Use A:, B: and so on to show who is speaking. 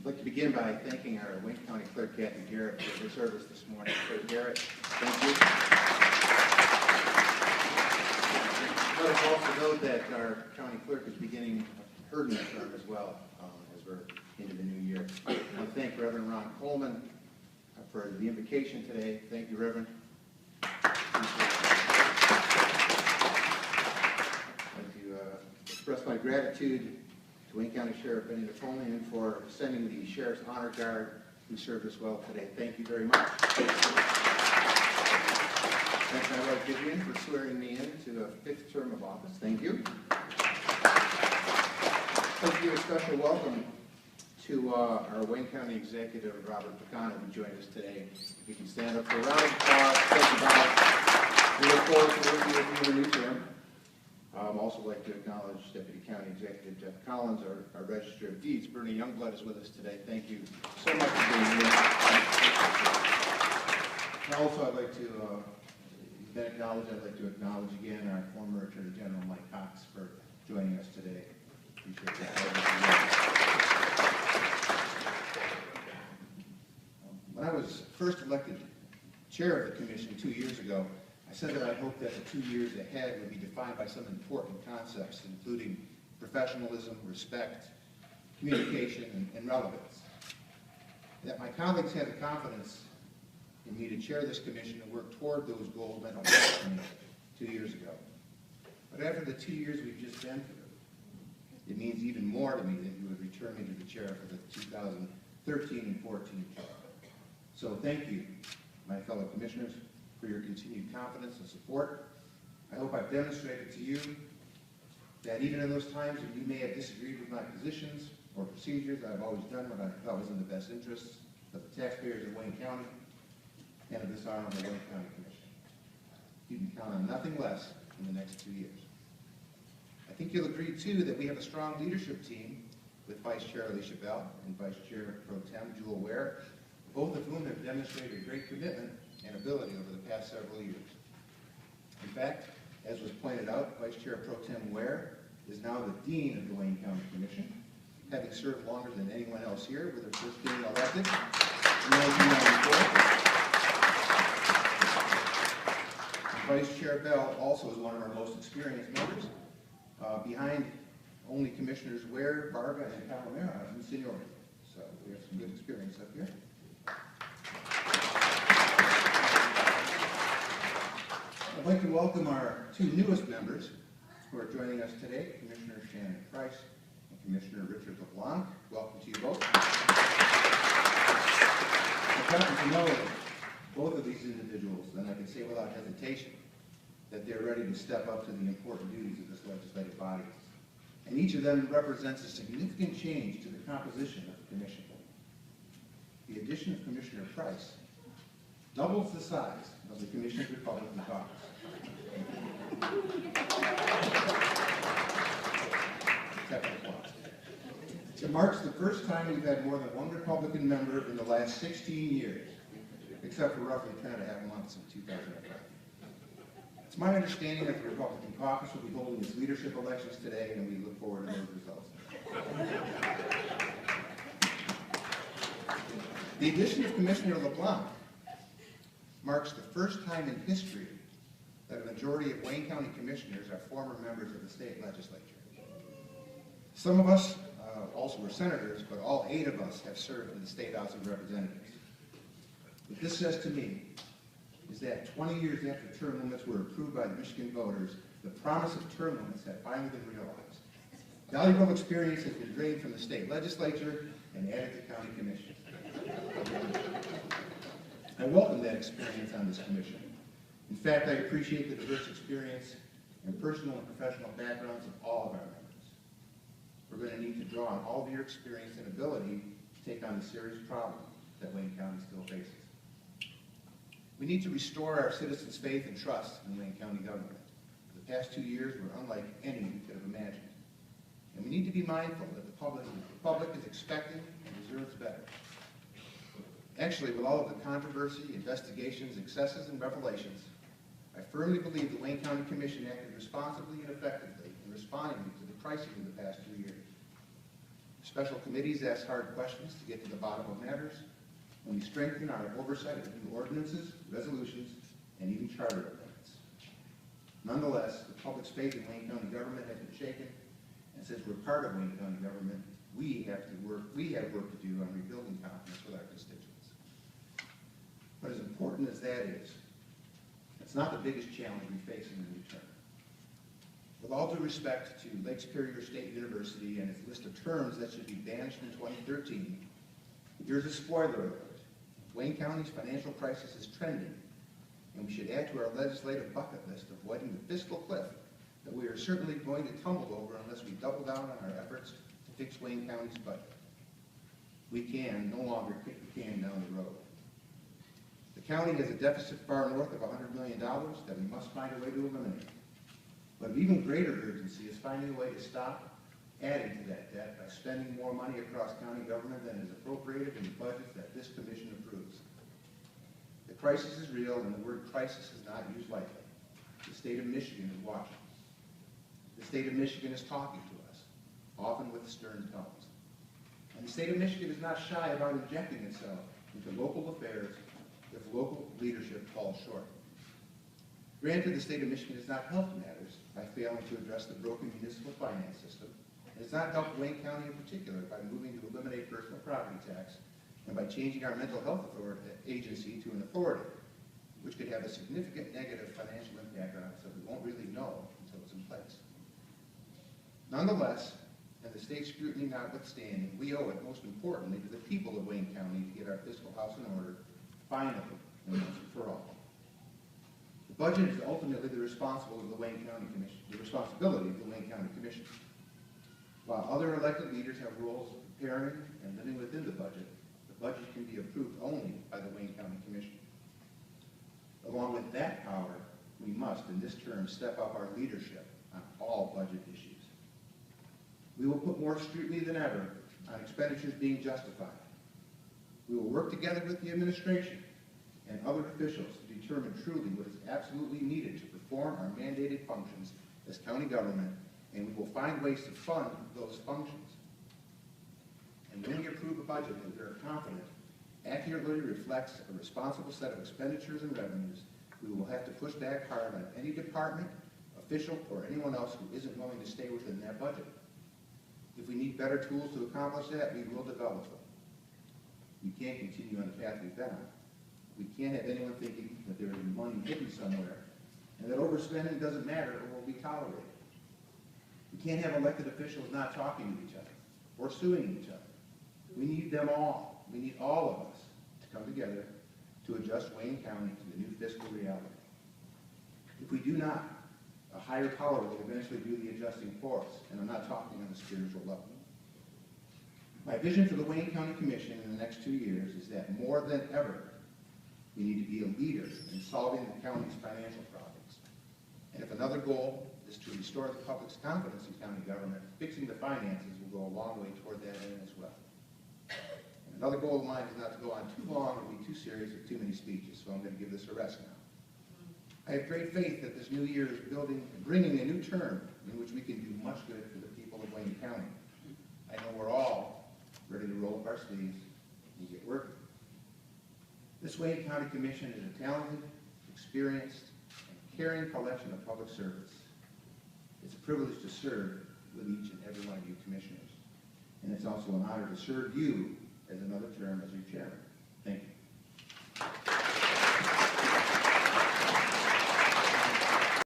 A: like to begin by thanking our Wayne County Clerk, Kathy Garrett, for her service this morning. Clerk Garrett, thank you. Let us also note that our county clerk is beginning her new term as well as we're into the new year. I want to thank Reverend Ron Coleman for the invocation today. Thank you, Reverend. I'd like to express my gratitude to Wayne County Sheriff Benny Napoleon for sending the Sheriff's Honor Guard who served us well today. Thank you very much. Thank my wife Vivian for swearing me in to a 5th term of office. Thank you. I'd like to give a special welcome to our Wayne County Executive, Robert Picano, who joined us today. If you can stand up for a round of applause. Thank you, Bob. We look forward to working with you in the new term. I'd also like to acknowledge Deputy County Executive Jeff Collins, our Register of Deeds. Bernie Youngblood is with us today. Thank you so much for being here. And also, I'd like to acknowledge again our former Attorney General Mike Cox for joining us today. Appreciate that. When I was first elected chair of the commission 2 years ago, I said that I hoped that the 2 years ahead would be defined by some important concepts, including professionalism, respect, communication, and relevance. That my colleagues had the confidence in me to chair this commission and work toward those goals meant a lot to me 2 years ago. But after the 2 years we've just been through, it means even more to me that you would return me to the chair for the 2013 and 14 term. So thank you, my fellow commissioners, for your continued confidence and support. I hope I've demonstrated to you that even in those times when you may have disagreed with my positions or procedures, I've always done what I felt was in the best interests of the taxpayers of Wayne County and of this honorable Wayne County Commission. You can count on nothing less in the next 2 years. I think you'll agree, too, that we have a strong leadership team with Vice Chair Alicia Bell and Vice Chair Pro Tem Jewel Ware, both of whom have demonstrated great commitment and ability over the past several years. In fact, as was pointed out, Vice Chair Pro Tem Ware is now the Dean of the Wayne County Commission, having served longer than anyone else here, with her first being elected in 1994. Vice Chair Bell also is one of our most experienced members, behind only Commissioners Ware, Barga, and Calamera in seniority. So we have some good experience up here. I'd like to welcome our 2 newest members who are joining us today, Commissioner Shannon Price and Commissioner Richard LeBlanc. Welcome to you both. I've gotten to know both of these individuals, and I can say without hesitation that they're ready to step up to the important duties of this legislative body. And each of them represents a significant change to the composition of the commission. The addition of Commissioner Price doubles the size of the Commission's Republican caucus. It marks the first time we've had more than one Republican member in the last 16 years, except for roughly 10.5 months in 2005. It's my understanding that the Republican caucus will be holding its leadership elections today, and we look forward to those results. The addition of Commissioner LeBlanc marks the first time in history that a majority of Wayne County commissioners are former members of the state legislature. Some of us also were senators, but all 8 of us have served in the State House of Representatives. What this says to me is that 20 years after term limits were approved by the Michigan voters, the promise of term limits had finally been realized. Valuable experience has been drained from the state legislature and added to county commission. I welcome that experience on this commission. In fact, I appreciate the diverse experience and personal and professional backgrounds of all of our members. We're going to need to draw on all of your experience and ability to take on the serious problem that Wayne County still faces. We need to restore our citizens' faith and trust in Wayne County government. The past 2 years were unlike any we could have imagined. And we need to be mindful that the public is expecting and deserves better. Actually, with all of the controversy, investigations, excesses, and revelations, I firmly believe the Wayne County Commission acted responsibly and effectively in responding to the crisis of the past 2 years. special committees ask hard questions to get to the bottom of matters, and we strengthen our oversight of new ordinances, resolutions, and even charter amendments. Nonetheless, the public's faith in Wayne County government has been shaken, and since we're part of Wayne County government, we have work to do on rebuilding confidence with our constituents. But as important as that is, it's not the biggest challenge we face in the new term. With all due respect to Lake Superior State University and its list of terms that should be banished in 2013, here's a spoiler alert. Wayne County's financial crisis is trending, and we should add to our legislative bucket list of avoiding the fiscal cliff that we are certainly going to tumble over unless we double down on our efforts to fix Wayne County's budget. We can no longer kick the can down the road. The county has a deficit far north of $100 million that we must find a way to eliminate. But of even greater urgency is finding a way to stop adding to that debt by spending more money across county government than is appropriated in the budgets that this commission approves. The crisis is real, and the word crisis is not used lightly. The state of Michigan is watching. The state of Michigan is talking to us, often with stern tones. And the state of Michigan is not shy about injecting itself into local affairs if local leadership falls short. Granted, the state of Michigan has not helped matters by failing to address the broken municipal finance system. It has not helped Wayne County in particular by moving to eliminate personal property tax and by changing our mental health agency to an authority, which could have a significant negative financial impact on us that we won't really know until it's in place. Nonetheless, and the state scrutiny notwithstanding, we owe it most importantly to the people of Wayne County to get our fiscal house in order, finally, and once and for all. The budget is ultimately the responsibility of the Wayne County Commission. While other elected leaders have roles of preparing and living within the budget can be approved only by the Wayne County Commission. Along with that power, we must, in this term, step up our leadership on all budget issues. We will put more scrutiny than ever on expenditures being justified. We will work together with the administration and other officials to determine truly what is absolutely needed to perform our mandated functions as county government, and we will find ways to fund those functions. And when we approve a budget that we are confident accurately reflects a responsible set of expenditures and revenues, we will have to push back hard on any department, official, or anyone else who isn't willing to stay within that budget. If we need better tools to accomplish that, we will develop them. We can't continue on the path we've been on. We can't have anyone thinking that there is money hidden somewhere and that overspending doesn't matter or will be tolerated. We can't have elected officials not talking to each other or suing each other. We need them all. We need all of us to come together to adjust Wayne County to the new fiscal reality. If we do not, a higher power will eventually do the adjusting for us, and I'm not talking on a spiritual level. My vision for the Wayne County Commission in the next 2 years is that more than ever, we need to be a leader in solving the county's financial problems. And if another goal is to restore the public's confidence in county government, fixing the finances will go a long way toward that end as well. And another goal of mine is not to go on too long or be too serious with too many speeches, so I'm going to give this a rest now. I have great faith that this new year is bringing a new term in which we can do much good for the people of Wayne County. I know we're all ready to roll up our sleeves and get working. This Wayne County Commission is a talented, experienced, and caring collection of public servants. It's a privilege to serve with each and every one of you commissioners. And it's also an honor to serve you as another term as your chairman.